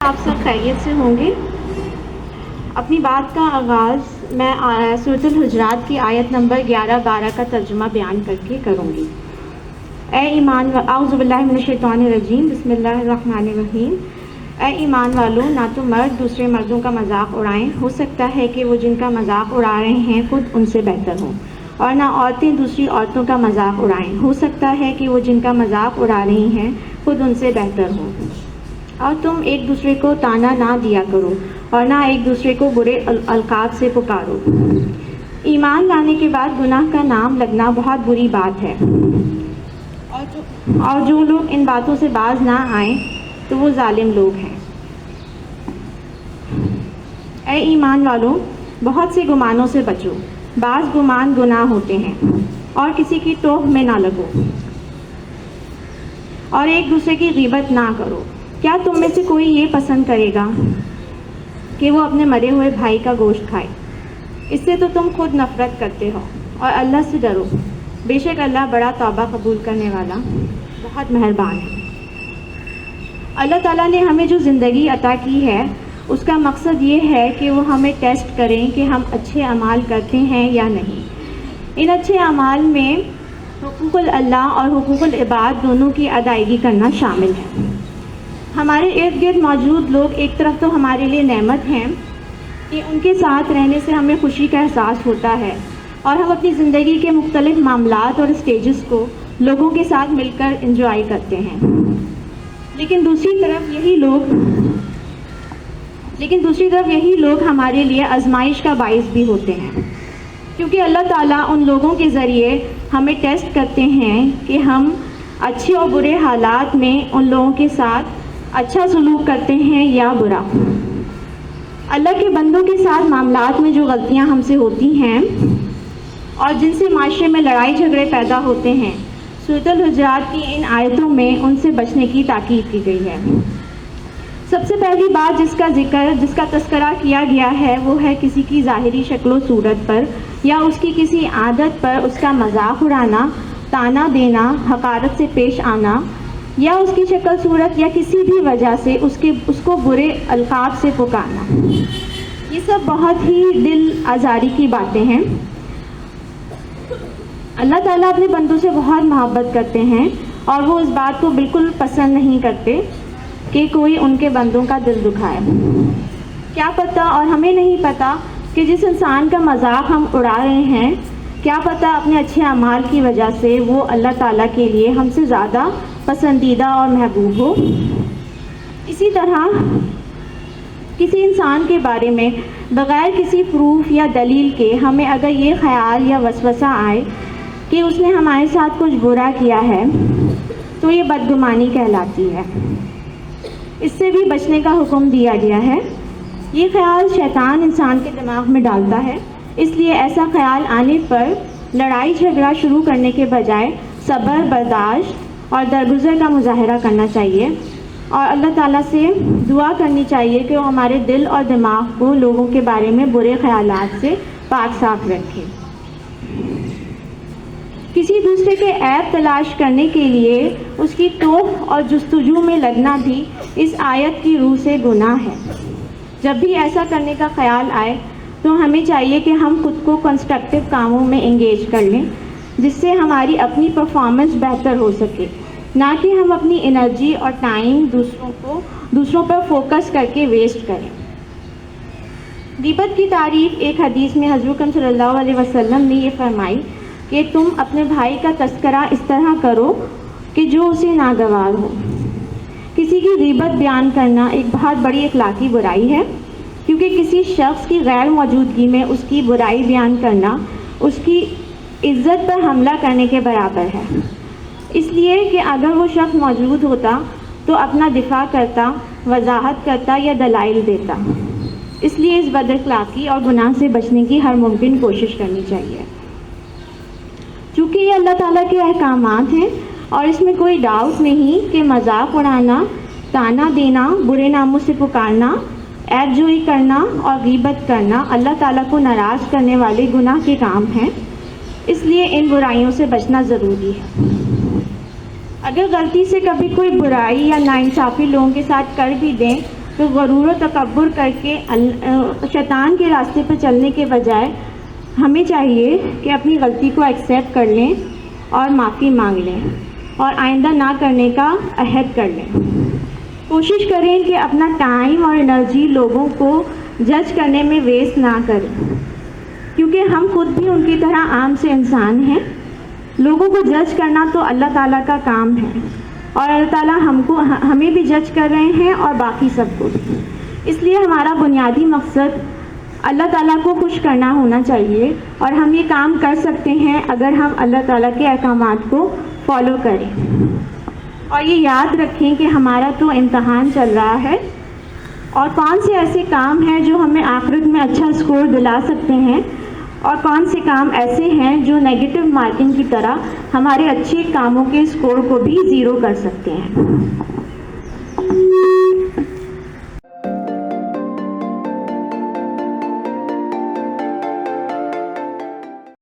آپ سب خیریت سے ہوں گے۔ اپنی بات کا آغاز میں سورۃ الحجرات کی آیت نمبر 11-12 کا ترجمہ بیان کر کے کروں گی۔ اے ایمان اعوذ باللہ من الشیطان الرجیم، بسم اللہ الرحمن الرحیم۔ اے ایمان والو، نہ تو مرد دوسرے مردوں کا مذاق اڑائیں، ہو سکتا ہے کہ وہ جن کا مذاق اڑا رہے ہیں خود ان سے بہتر ہوں، اور نہ عورتیں دوسری عورتوں کا مذاق اڑائیں، ہو سکتا ہے کہ وہ جن کا مذاق اڑا رہی ہیں خود ان سے بہتر ہوں۔ اور تم ایک دوسرے کو طعنہ نہ دیا کرو اور نہ ایک دوسرے کو برے القاب سے پکارو۔ ایمان لانے کے بعد گناہ کا نام لگنا بہت بری بات ہے، اور جو لوگ ان باتوں سے باز نہ آئیں تو وہ ظالم لوگ ہیں۔ اے ایمان والو، بہت سے گمانوں سے بچو، بعض گمان گناہ ہوتے ہیں، اور کسی کی ٹوہ میں نہ لگو، اور ایک دوسرے کی غیبت نہ کرو۔ کیا تم میں سے کوئی یہ پسند کرے گا کہ وہ اپنے مرے ہوئے بھائی کا گوشت کھائے؟ اس سے تو تم خود نفرت کرتے ہو، اور اللہ سے ڈرو، بے شک اللہ بڑا توبہ قبول کرنے والا بہت مہربان ہے۔ اللہ تعالیٰ نے ہمیں جو زندگی عطا کی ہے اس کا مقصد یہ ہے کہ وہ ہمیں ٹیسٹ کریں کہ ہم اچھے اعمال کرتے ہیں یا نہیں۔ ان اچھے اعمال میں حقوق اللہ اور حقوق العباد دونوں کی ادائیگی کرنا شامل ہے۔ ہمارے ارد گرد موجود لوگ ایک طرف تو ہمارے لیے نعمت ہیں کہ ان کے ساتھ رہنے سے ہمیں خوشی کا احساس ہوتا ہے، اور ہم اپنی زندگی کے مختلف معاملات اور اسٹیجز کو لوگوں کے ساتھ مل کر انجوائے کرتے ہیں، لیکن دوسری طرف یہی لوگ ہمارے لیے آزمائش کا باعث بھی ہوتے ہیں، کیونکہ اللہ تعالیٰ ان لوگوں کے ذریعے ہمیں ٹیسٹ کرتے ہیں کہ ہم اچھے اور برے حالات میں ان لوگوں کے ساتھ اچھا سلوک کرتے ہیں یا برا۔ اللہ کے بندوں کے ساتھ معاملات میں جو غلطیاں ہم سے ہوتی ہیں اور جن سے معاشرے میں لڑائی جھگڑے پیدا ہوتے ہیں، سورۃ الحجرات کی ان آیتوں میں ان سے بچنے کی تاکید کی گئی ہے۔ سب سے پہلی بات جس کا تذکرہ کیا گیا ہے وہ ہے کسی کی ظاہری شکل و صورت پر یا اس کی کسی عادت پر اس کا مذاق اڑانا، طعنہ دینا، حقارت سے پیش آنا، یا اس کی شکل صورت یا کسی بھی وجہ سے اس کو برے القاب سے پکارنا۔ یہ سب بہت ہی دل آزاری کی باتیں ہیں۔ اللہ تعالیٰ اپنے بندوں سے بہت محبت کرتے ہیں، اور وہ اس بات کو بالکل پسند نہیں کرتے کہ کوئی ان کے بندوں کا دل دکھائے۔ کیا پتہ، اور ہمیں نہیں پتہ کہ جس انسان کا مذاق ہم اڑا رہے ہیں، کیا پتہ اپنے اچھے اعمال کی وجہ سے وہ اللہ تعالیٰ کے لیے ہم سے زیادہ پسندیدہ اور محبوب ہو۔ اسی طرح کسی انسان کے بارے میں بغیر کسی پروف یا دلیل کے ہمیں اگر یہ خیال یا وسوسہ آئے کہ اس نے ہمارے ساتھ کچھ برا کیا ہے تو یہ بدگمانی کہلاتی ہے۔ اس سے بھی بچنے کا حکم دیا گیا ہے۔ یہ خیال شیطان انسان کے دماغ میں ڈالتا ہے، اس لیے ایسا خیال آنے پر لڑائی جھگڑا شروع کرنے کے بجائے صبر، برداشت اور درگزر کا مظاہرہ کرنا چاہیے، اور اللہ تعالیٰ سے دعا کرنی چاہیے کہ وہ ہمارے دل اور دماغ کو لوگوں کے بارے میں برے خیالات سے پاک صاف رکھے۔ کسی دوسرے کے عیب تلاش کرنے کے لیے اس کی ٹوہ اور جستجو میں لگنا بھی اس آیت کی روح سے گناہ ہے۔ جب بھی ایسا کرنے کا خیال آئے تو ہمیں چاہیے کہ ہم خود کو کنسٹرکٹیو کاموں میں انگیج کر لیں، جس سے ہماری اپنی پرفارمنس بہتر ہو سکے، نہ کہ ہم اپنی انرجی اور ٹائم دوسروں پر فوکس کر کے ویسٹ کریں۔ غیبت کی تعریف ایک حدیث میں حضرت صلی اللہ علیہ وسلم نے یہ فرمائی کہ تم اپنے بھائی کا تذکرہ اس طرح کرو کہ جو اسے ناگوار ہو۔ کسی کی غیبت بیان کرنا ایک بہت بڑی اخلاقی برائی ہے، کیونکہ کسی شخص کی غیر موجودگی میں اس کی برائی بیان کرنا اس کی عزت پر حملہ کرنے کے برابر ہے، اس لیے کہ اگر وہ شخص موجود ہوتا تو اپنا دفاع کرتا، وضاحت کرتا یا دلائل دیتا۔ اس لیے اس بد اخلاقی اور گناہ سے بچنے کی ہر ممکن کوشش کرنی چاہیے۔ چونکہ یہ اللہ تعالیٰ کے احکامات ہیں، اور اس میں کوئی ڈاؤٹ نہیں کہ مذاق اڑانا، طعنہ دینا، برے ناموں سے پکارنا، عیب جوئی کرنا اور غیبت کرنا اللہ تعالیٰ کو ناراض کرنے والے گناہ کے کام ہیں، اس لیے ان برائیوں سے بچنا ضروری ہے۔ اگر غلطی سے کبھی کوئی برائی یا ناانصافی لوگوں کے ساتھ کر بھی دیں تو غرور و تکبر کر کے شیطان کے راستے پر چلنے کے بجائے ہمیں چاہیے کہ اپنی غلطی کو ایکسیپٹ کر لیں اور معافی مانگ لیں اور آئندہ نہ کرنے کا عہد کر لیں۔ کوشش کریں کہ اپنا ٹائم اور انرجی لوگوں کو جج کرنے میں ویسٹ نہ کریں، کیونکہ ہم خود بھی ان کی طرح عام سے انسان ہیں۔ لوگوں کو جج کرنا تو اللہ تعالیٰ کا کام ہے، اور اللہ تعالیٰ ہمیں بھی جج کر رہے ہیں اور باقی سب کو بھی۔ اس لیے ہمارا بنیادی مقصد اللہ تعالیٰ کو خوش کرنا ہونا چاہیے، اور ہم یہ کام کر سکتے ہیں اگر ہم اللہ تعالیٰ کے احکامات کو فالو کریں۔ اور یہ یاد رکھیں کہ ہمارا تو امتحان چل رہا ہے، اور کون سے ایسے کام ہیں جو ہمیں آخرت میں اچھا اسکور دلا سکتے ہیں، اور کون سے کام ایسے ہیں جو نیگیٹو مارکنگ کی طرح ہمارے اچھے کاموں کے اسکور کو بھی زیرو کر سکتے ہیں۔